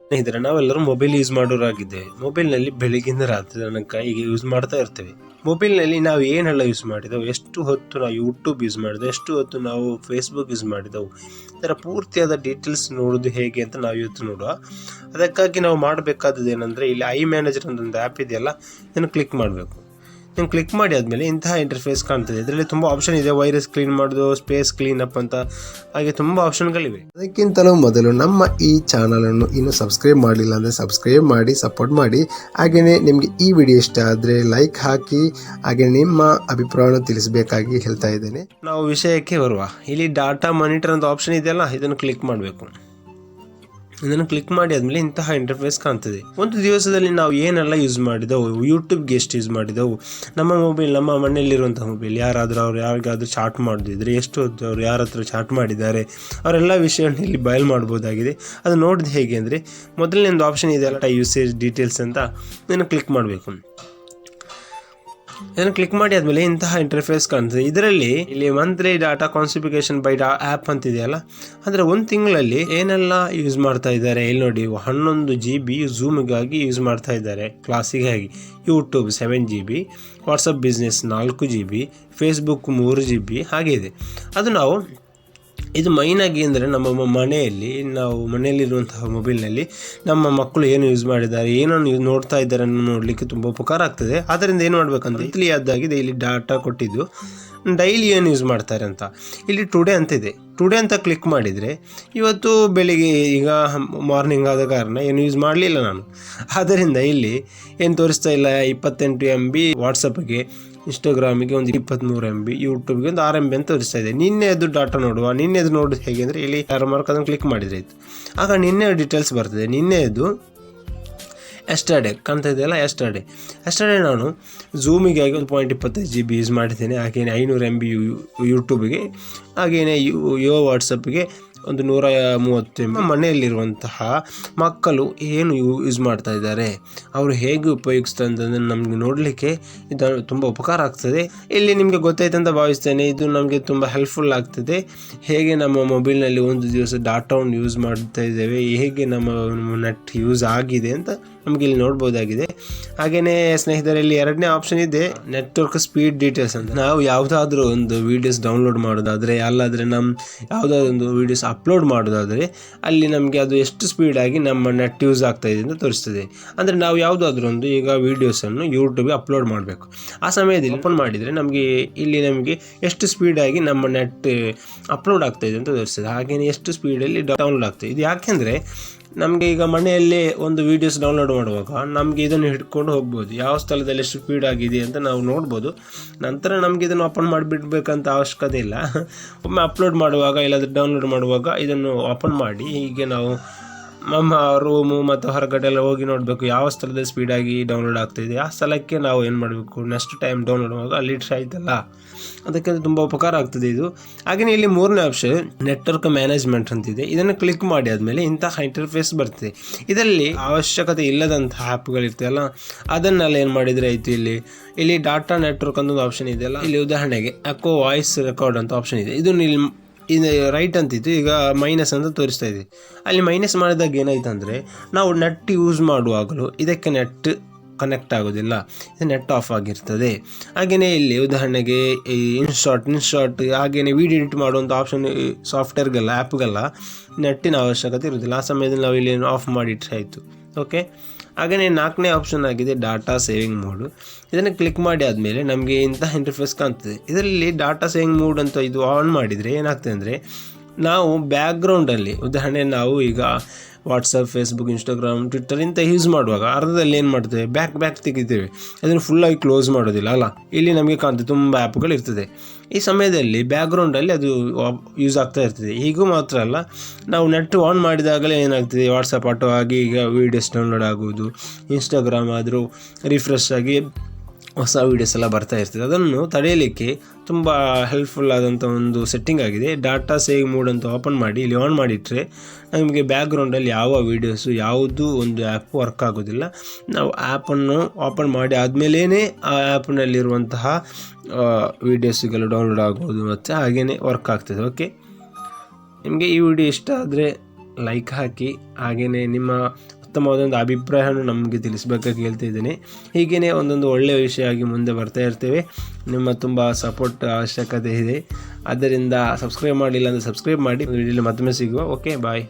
ಸ್ನೇಹಿತರೆ, ನಾವೆಲ್ಲರೂ mobile use ಮಾಡೋರಾಗಿದ್ದೇವೆ. ಮೊಬೈಲ್ನಲ್ಲಿ ಬೆಳಿಗ್ಗಿಂದ ರಾತ್ರಿ ತನಕ ಈಗ ಯೂಸ್ ಮಾಡ್ತಾ ಇರ್ತೇವೆ. ಮೊಬೈಲ್ನಲ್ಲಿ ನಾವು ಏನೆಲ್ಲ ಯೂಸ್ ಮಾಡಿದೆವು, ಎಷ್ಟು ಹೊತ್ತು ನಾವು ಯೂಟ್ಯೂಬ್ ಯೂಸ್ ಮಾಡಿದೆವು, ಎಷ್ಟು ಹೊತ್ತು ನಾವು ಫೇಸ್ಬುಕ್ ಯೂಸ್ ಮಾಡಿದೆವು, ಇದರ ಪೂರ್ತಿಯಾದ ಡೀಟೇಲ್ಸ್ ನೋಡೋದು ಹೇಗೆ ಅಂತ ನಾವು ಇವತ್ತು ನೋಡುವ. ಅದಕ್ಕಾಗಿ ನಾವು ಮಾಡಬೇಕಾದದ್ದು ಏನಂದರೆ, ಇಲ್ಲಿ ಐ ಮ್ಯಾನೇಜರ್ ಅಂತ ಒಂದು ಆ್ಯಪ್ ಇದೆಯಲ್ಲ, ಇದನ್ನು ಕ್ಲಿಕ್ ಮಾಡಬೇಕು. ನೀವು ಕ್ಲಿಕ್ ಮಾಡಿ ಆದಮೇಲೆ ಇಂತಹ ಇಂಟರ್ಫೇಸ್ ಕಾಣ್ತದೆ. ಇದರಲ್ಲಿ ತುಂಬ ಆಪ್ಷನ್ ಇದೆ. ವೈರಸ್ ಕ್ಲೀನ್ ಮಾಡೋದು, ಸ್ಪೇಸ್ ಕ್ಲೀನ್ ಅಪ್ ಅಂತ, ಹಾಗೆ ತುಂಬ ಆಪ್ಷನ್ಗಳಿವೆ. ಅದಕ್ಕಿಂತಲೂ ಮೊದಲು ನಮ್ಮ ಈ ಚಾನಲನ್ನು ಇನ್ನೂ ಸಬ್ಸ್ಕ್ರೈಬ್ ಮಾಡಲಿಲ್ಲ ಅಂದರೆ ಸಬ್ಸ್ಕ್ರೈಬ್ ಮಾಡಿ, ಸಪೋರ್ಟ್ ಮಾಡಿ. ಹಾಗೆಯೇ ನಿಮಗೆ ಈ ವಿಡಿಯೋ ಇಷ್ಟ ಆದರೆ ಲೈಕ್ ಹಾಕಿ, ಹಾಗೆ ನಿಮ್ಮ ಅಭಿಪ್ರಾಯವನ್ನು ತಿಳಿಸಬೇಕಾಗಿ ಹೇಳ್ತಾ ಇದ್ದೇನೆ. ನಾವು ವಿಷಯಕ್ಕೆ ಬರುವ. ಇಲ್ಲಿ ಡಾಟಾ ಮಾನಿಟರ್ ಅಂತ ಆಪ್ಷನ್ ಇದೆಯಲ್ಲ, ಇದನ್ನು ಕ್ಲಿಕ್ ಮಾಡಬೇಕು. ಇದನ್ನು ಕ್ಲಿಕ್ ಮಾಡಿ ಆದಮೇಲೆ ಇಂತಹ ಇಂಟರ್ಫೇಸ್ ಕಾಣ್ತದೆ. ಒಂದು ದಿವಸದಲ್ಲಿ ನಾವು ಏನೆಲ್ಲ ಯೂಸ್ ಮಾಡಿದೆವು, ಯೂಟ್ಯೂಬ್ಗೆ ಎಷ್ಟು ಯೂಸ್ ಮಾಡಿದೆವು, ನಮ್ಮ ಮೊಬೈಲ್, ನಮ್ಮ ಮನೆಯಲ್ಲಿರುವಂಥ ಮೊಬೈಲ್, ಅವ್ರು ಯಾರಿಗಾದ್ರೂ ಚಾಟ್ ಮಾಡೋದಿದ್ರೆ ಎಷ್ಟು ಹೊತ್ತು ಅವ್ರು ಯಾರ ಹತ್ರ ಚಾಟ್ ಮಾಡಿದ್ದಾರೆ, ಅವರೆಲ್ಲ ವಿಷಯವನ್ನು ಇಲ್ಲಿ ಬಯಲು ಮಾಡ್ಬೋದಾಗಿದೆ. ಅದು ನೋಡಿದ ಹೇಗೆ ಅಂದರೆ, ಮೊದಲನೇ ಒಂದು ಆಪ್ಷನ್ ಇದೆಯಲ್ಲ, ಯೂಸೇಜ್ ಡೀಟೇಲ್ಸ್ ಅಂತ, ಇದನ್ನು ಕ್ಲಿಕ್ ಮಾಡಬೇಕು. ಇದನ್ನು ಕ್ಲಿಕ್ ಮಾಡಿ ಆದಮೇಲೆ ಇಂತಹ ಇಂಟರ್ಫೇಸ್ ಕಾಣ್ತದೆ. ಇದರಲ್ಲಿ ಇಲ್ಲಿ ಮಂತ್ಲಿ ಡಾಟಾ ಕಾನ್ಸಿಫಿಕೇಶನ್ ಬೈ ಆ್ಯಪ್ ಅಂತಿದೆಯಲ್ಲ, ಅಂದರೆ ಒಂದು ತಿಂಗಳಲ್ಲಿ ಏನೆಲ್ಲ ಯೂಸ್ ಮಾಡ್ತಾ ಇದ್ದಾರೆ. ಇಲ್ಲಿ ನೋಡಿ, 11 GB ಝೂಮ್ಗಾಗಿ ಯೂಸ್ ಮಾಡ್ತಾ ಇದ್ದಾರೆ ಕ್ಲಾಸಿಗೆ ಆಗಿ, YouTube 7 GB, WhatsApp business 4 GB, Facebook 3 GB ಹಾಗೆ ಇದೆ. ಅದು ನಾವು ಇದು ಮೈನಾಗಿ ಅಂದರೆ ನಮ್ಮ ಮನೆಯಲ್ಲಿರುವಂತಹ ಮೊಬೈಲ್ನಲ್ಲಿ ನಮ್ಮ ಮಕ್ಕಳು ಏನು ಯೂಸ್ ಮಾಡಿದ್ದಾರೆ, ಏನನ್ನು ನೋಡ್ತಾ ಇದ್ದಾರೆ ಅನ್ನೋ ನೋಡಲಿಕ್ಕೆ ತುಂಬ ಉಪಕಾರ ಆಗ್ತದೆ. ಆದ್ದರಿಂದ ಏನು ಮಾಡಬೇಕಂದ್ರೆ, ಇಲ್ಲಿ ಅದಾಗಿದೆ, ಇಲ್ಲಿ ಡಾಟಾ ಕೊಟ್ಟಿದ್ದು ಡೈಲಿ ಏನು ಯೂಸ್ ಮಾಡ್ತಾರೆ ಅಂತ. ಇಲ್ಲಿ ಟುಡೇ ಅಂತಿದೆ. ಟುಡೇ ಅಂತ ಕ್ಲಿಕ್ ಮಾಡಿದರೆ, ಇವತ್ತು ಬೆಳಿಗ್ಗೆ ಈಗ ಮಾರ್ನಿಂಗ್ ಆದ ಕಾರಣ ಏನು ಯೂಸ್ ಮಾಡಲಿಲ್ಲ ನಾನು, ಆದ್ದರಿಂದ ಇಲ್ಲಿ ಏನು ತೋರಿಸ್ತಾ ಇಲ್ಲ. 28 MB ವಾಟ್ಸಪ್ಗೆ, ಇನ್ಸ್ಟಾಗ್ರಾಮಿಗೆ ಒಂದು 23 MB, ಯೂಟ್ಯೂಬ್ಗೆ ಒಂದು 6 MB ಅಂತ ತೋರಿಸ್ತಾ ಇದೆ. ನಿನ್ನೆ ಅದು ಡಾಟಾ ನೋಡುವ. ನಿನ್ನೆದು ನೋಡೋದು ಹೇಗೆ ಅಂದರೆ, ಇಲ್ಲಿ ಯಾರು ಮಾರ್ಕ್ ಅದನ್ನು ಕ್ಲಿಕ್ ಮಾಡಿದರೆ ಆಯಿತು, ಆಗ ನಿನ್ನೆ ಡೀಟೇಲ್ಸ್ ಬರ್ತದೆ. ನಿನ್ನೆದು ಎಸ್ಟರ್ಡೇ ಕಾಣ್ತಾ ಇದೆಯಲ್ಲ, ಎಸ್ಟರ್ಡೇ ನಾನು ಝೂಮಿಗೆ ಆಗಿ 1.25 GB ಯೂಸ್ ಮಾಡಿದ್ದೇನೆ. ಹಾಗೆಯೇ 500 MB ಯೂಟ್ಯೂಬಿಗೆ, ಹಾಗೆಯೇ ವಾಟ್ಸಪ್ಗೆ ಒಂದು 130 MB. ಮನೆಯಲ್ಲಿರುವಂತಹ ಮಕ್ಕಳು ಏನು ಯೂಸ್ ಮಾಡ್ತಾ ಇದ್ದಾರೆ, ಅವರು ಹೇಗೆ ಉಪಯೋಗಿಸ್ತಾರೆ ಅಂತಂದರೆ ನಮಗೆ ನೋಡಲಿಕ್ಕೆ ಇದು ತುಂಬ ಉಪಕಾರ ಆಗ್ತದೆ. ಇಲ್ಲಿ ನಿಮಗೆ ಗೊತ್ತಾಯ್ತು ಅಂತ ಭಾವಿಸ್ತೇನೆ. ಇದು ನಮಗೆ ತುಂಬ ಹೆಲ್ಪ್ಫುಲ್ ಆಗ್ತದೆ. ಹೇಗೆ ನಮ್ಮ ಮೊಬೈಲ್ನಲ್ಲಿ ಒಂದು ದಿವಸ ಡಾಟಾವನ್ನು ಯೂಸ್ ಮಾಡ್ತಾ ಇದ್ದೇವೆ, ಹೇಗೆ ನಮ್ಮ ನೆಟ್ ಯೂಸ್ ಆಗಿದೆ ಅಂತ ನಮಗೆ ಇಲ್ಲಿ ನೋಡ್ಬೋದಾಗಿದೆ. ಹಾಗೆಯೇ ಸ್ನೇಹಿತರಲ್ಲಿ ಎರಡನೇ ಆಪ್ಷನ್ ಇದೆ, ನೆಟ್ವರ್ಕ್ ಸ್ಪೀಡ್ ಡೀಟೇಲ್ಸ್ ಅಂತ. ನಾವು ಯಾವುದಾದ್ರೂ ಒಂದು ವೀಡಿಯೋಸ್ ಡೌನ್ಲೋಡ್ ಮಾಡೋದಾದರೆ, ಅಲ್ಲಾದರೆ ಯಾವುದಾದ್ರೂ ಒಂದು ವೀಡಿಯೋಸ್ ಅಪ್ಲೋಡ್ ಮಾಡೋದಾದರೆ, ಅಲ್ಲಿ ನಮಗೆ ಅದು ಎಷ್ಟು ಸ್ಪೀಡಾಗಿ ನಮ್ಮ ನೆಟ್ ಯೂಸ್ ಆಗ್ತಾ ಇದೆ ಅಂತ ತೋರಿಸ್ತದೆ. ಅಂದರೆ ನಾವು ಯಾವುದಾದ್ರೂ ಒಂದು ಈಗ ವೀಡಿಯೋಸನ್ನು ಯೂಟ್ಯೂಬಿಗೆ ಅಪ್ಲೋಡ್ ಮಾಡಬೇಕು. ಆ ಸಮಯದಲ್ಲಿ ಓಪನ್ ಮಾಡಿದರೆ ನಮಗೆ ಎಷ್ಟು ಸ್ಪೀಡಾಗಿ ನಮ್ಮ ನೆಟ್ ಅಪ್ಲೋಡ್ ಆಗ್ತಾ ಇದೆ ಅಂತ ತೋರಿಸ್ತದೆ. ಹಾಗೆಯೇ ಎಷ್ಟು ಸ್ಪೀಡಲ್ಲಿ ಡೌನ್ಲೋಡ್ ಆಗ್ತದೆ. ಇದು ಯಾಕೆಂದರೆ, ನಮಗೆ ಈಗ ಮನೆಯಲ್ಲೇ ಒಂದು ವೀಡಿಯೋಸ್ ಡೌನ್ಲೋಡ್ ಮಾಡುವಾಗ ನಮಗೆ ಇದನ್ನು ಹಿಡ್ಕೊಂಡು ಹೋಗ್ಬೋದು, ಯಾವ ಸ್ಥಳದಲ್ಲಿ ಎಷ್ಟು ಸ್ಪೀಡ್ ಆಗಿದೆ ಅಂತ ನಾವು ನೋಡ್ಬೋದು. ನಂತರ ನಮಗೆ ಇದನ್ನು ಓಪನ್ ಮಾಡಿಬಿಡ್ಬೇಕಂತ ಅವಶ್ಯಕತೆ ಇಲ್ಲ. ಒಮ್ಮೆ ಅಪ್ಲೋಡ್ ಮಾಡುವಾಗ, ಇಲ್ಲಾಂದರೆ ಡೌನ್ಲೋಡ್ ಮಾಡುವಾಗ ಇದನ್ನು ಓಪನ್ ಮಾಡಿ, ಹೀಗೆ ನಾವು ನಮ್ಮ ರೂಮು ಮತ್ತು ಹೊರಗಡೆ ಎಲ್ಲ ಹೋಗಿ ನೋಡಬೇಕು ಯಾವ ಸ್ಥಳದಲ್ಲಿ ಸ್ಪೀಡಾಗಿ ಡೌನ್ಲೋಡ್ ಆಗ್ತಾಯಿದೆ. ಆ ಸ್ಥಳಕ್ಕೆ ನಾವು ಏನು ಮಾಡಬೇಕು, ನೆಕ್ಸ್ಟ್ ಟೈಮ್ ಡೌನ್ಲೋಡ್ ಮಾಡುವಾಗ ಅಲ್ಲಿ ಆಯ್ತಲ್ಲ, ಅದಕ್ಕೆ ತುಂಬ ಉಪಕಾರ ಆಗ್ತದೆ ಇದು. ಹಾಗೆಯೇ ಇಲ್ಲಿ ಮೂರನೇ ಆಪ್ಷನ್ ನೆಟ್ವರ್ಕ್ ಮ್ಯಾನೇಜ್ಮೆಂಟ್ ಅಂತಿದೆ. ಇದನ್ನು ಕ್ಲಿಕ್ ಮಾಡಿ ಆದಮೇಲೆ ಇಂತಹ ಇಂಟರ್ಫೇಸ್ ಬರ್ತದೆ. ಇದರಲ್ಲಿ ಅವಶ್ಯಕತೆ ಇಲ್ಲದಂತಹ ಆ್ಯಪ್ಗಳಿರ್ತಲ್ಲ, ಅದನ್ನೆಲ್ಲ ಏನು ಮಾಡಿದರೆ ಆಯಿತು. ಇಲ್ಲಿ ಡಾಟಾ ನೆಟ್ವರ್ಕ್ ಅಂತ ಒಂದು ಆಪ್ಷನ್ ಇದೆಯಲ್ಲ, ಇಲ್ಲಿ ಉದಾಹರಣೆಗೆ ಅಕೋ ವಾಯ್ಸ್ ರೆಕಾರ್ಡ್ ಅಂತ ಆಪ್ಷನ್ ಇದೆ. ಇದನ್ನು ಇದು ರೈಟ್ ಅಂತಿತ್ತು, ಈಗ ಮೈನಸ್ ಅಂತ ತೋರಿಸ್ತಾ ಇದೆ. ಅಲ್ಲಿ ಮೈನಸ್ ಮಾಡಿದಾಗ ಏನಾಯ್ತು ಅಂದರೆ, ನಾವು ನೆಟ್ ಯೂಸ್ ಮಾಡುವಾಗಲೂ ಇದಕ್ಕೆ ನೆಟ್ ಕನೆಕ್ಟ್ ಆಗೋದಿಲ್ಲ, ಇದು ನೆಟ್ ಆಫ್ ಆಗಿರ್ತದೆ. ಹಾಗೆಯೇ ಇಲ್ಲಿ ಉದಾಹರಣೆಗೆ ಇನ್ಶಾಟ್ ಹಾಗೆಯೇ ವಿಡಿಯೋ ಎಡಿಟ್ ಮಾಡುವಂಥ ಆಪ್ಷನ್ ಸಾಫ್ಟ್ವೇರ್ಗೆಲ್ಲ, ಆ್ಯಪ್ಗೆಲ್ಲ ನೆಟ್ಟಿನ ಅವಶ್ಯಕತೆ ಇರೋದಿಲ್ಲ. ಆ ಸಮಯದಲ್ಲಿ ನಾವು ಇಲ್ಲಿ ಆಫ್ ಮಾಡಿಟ್ರೆ ಆಯಿತು. ಓಕೆ. ಹಾಗೆಯೇ ನಾಲ್ಕನೇ ಆಪ್ಷನ್ ಆಗಿದೆ ಡಾಟಾ ಸೇವಿಂಗ್ ಮೋಡು. ಇದನ್ನು ಕ್ಲಿಕ್ ಮಾಡಿ ಆದಮೇಲೆ ನಮಗೆ ಇಂತಹ ಇಂಟರ್ಫೇಸ್ ಕಾಣ್ತದೆ. ಇದರಲ್ಲಿ ಡಾಟಾ ಸೇವಿಂಗ್ ಮೋಡ್ ಅಂತ ಇದು ಆನ್ ಮಾಡಿದರೆ ಏನಾಗ್ತದೆ ಅಂದರೆ, ನಾವು ಬ್ಯಾಕ್ಗ್ರೌಂಡಲ್ಲಿ ಉದಾಹರಣೆ ನಾವು ಈಗ ವಾಟ್ಸಪ್, ಫೇಸ್ಬುಕ್, ಇನ್ಸ್ಟಾಗ್ರಾಮ್, ಟ್ವಿಟ್ಟರ್ ಇಂಥ ಯೂಸ್ ಮಾಡುವಾಗ ಅರ್ಧದಲ್ಲಿ ಏನು ಮಾಡ್ತೇವೆ, ಬ್ಯಾಕ್ ತೆಗಿತೇವೆ. ಅದನ್ನು ಫುಲ್ಲಾಗಿ ಕ್ಲೋಸ್ ಮಾಡೋದಿಲ್ಲ ಅಲ್ಲ. ಇಲ್ಲಿ ನಮಗೆ ಕಾಣ್ತದೆ ತುಂಬ ಆ್ಯಪ್ಗಳು ಇರ್ತದೆ. ಈ ಸಮಯದಲ್ಲಿ ಬ್ಯಾಕ್ಗ್ರೌಂಡಲ್ಲಿ ಅದು ಯೂಸ್ ಆಗ್ತಾ ಇರ್ತದೆ. ಹೀಗೂ ಮಾತ್ರ ಅಲ್ಲ, ನಾವು ನೆಟ್ ಆನ್ ಮಾಡಿದಾಗಲೇ ಏನಾಗ್ತದೆ, ವಾಟ್ಸಪ್ ಆಟೋ ಆಗಿ ಈಗ ವೀಡಿಯೋಸ್ ಡೌನ್ಲೋಡ್ ಆಗುವುದು, ಇನ್ಸ್ಟಾಗ್ರಾಮ್ ಆದರೂ ರಿಫ್ರೆಶ್ ಆಗಿ ಹೊಸ ವೀಡಿಯೋಸ್ ಎಲ್ಲ ಬರ್ತಾ ಇರ್ತದೆ. ಅದನ್ನು ತಡೆಯಲಿಕ್ಕೆ ತುಂಬ ಹೆಲ್ಪ್ಫುಲ್ ಆದಂಥ ಒಂದು ಸೆಟ್ಟಿಂಗ್ ಆಗಿದೆ. ಡಾಟಾ ಸೇವ್ ಮೋಡ್ ಅಂತ ಓಪನ್ ಮಾಡಿ ಇಲ್ಲಿ ಆನ್ ಮಾಡಿಟ್ರೆ ನಮಗೆ ಬ್ಯಾಕ್ಗ್ರೌಂಡಲ್ಲಿ ಯಾವ ವೀಡಿಯೋಸು ಯಾವುದೂ ಒಂದು ಆ್ಯಪ್ ವರ್ಕ್ ಆಗೋದಿಲ್ಲ. ನಾವು ಆ್ಯಪನ್ನು ಓಪನ್ ಮಾಡಿ ಆದಮೇಲೇ ಆ ಆ್ಯಪ್ನಲ್ಲಿರುವಂತಹ ವೀಡಿಯೋಸ್ಗಳು ಡೌನ್ಲೋಡ್ ಆಗೋದು ಮತ್ತು ಹಾಗೆಯೇ ವರ್ಕ್ ಆಗ್ತದೆ. ಓಕೆ, ನಿಮಗೆ ಈ ವಿಡಿಯೋ ಇಷ್ಟ ಆದರೆ ಲೈಕ್ ಹಾಕಿ, ಹಾಗೆಯೇ ನಿಮ್ಮ ಉತ್ತಮವಾದೊಂದು ಅಭಿಪ್ರಾಯವನ್ನು ನಮಗೆ ತಿಳಿಸಬೇಕಾಗಿ ಹೇಳ್ತಿದ್ದೀನಿ. ಹೀಗೆಯೇ ಒಂದೊಂದು ಒಳ್ಳೆಯ ವಿಷಯ ಆಗಿ ಮುಂದೆ ಬರ್ತಾ ಇರ್ತೇವೆ. ನಿಮ್ಮ ತುಂಬ ಸಪೋರ್ಟ್ ಅವಶ್ಯಕತೆ ಇದೆ. ಆದ್ದರಿಂದ ಸಬ್ಸ್ಕ್ರೈಬ್ ಮಾಡಿಲ್ಲ ಅಂದರೆ ಸಬ್ಸ್ಕ್ರೈಬ್ ಮಾಡಿ. ವಿಡಿಯೋಲಿ ಮತ್ತೊಮ್ಮೆ ಸಿಗುವ. ಓಕೆ, ಬಾಯ್.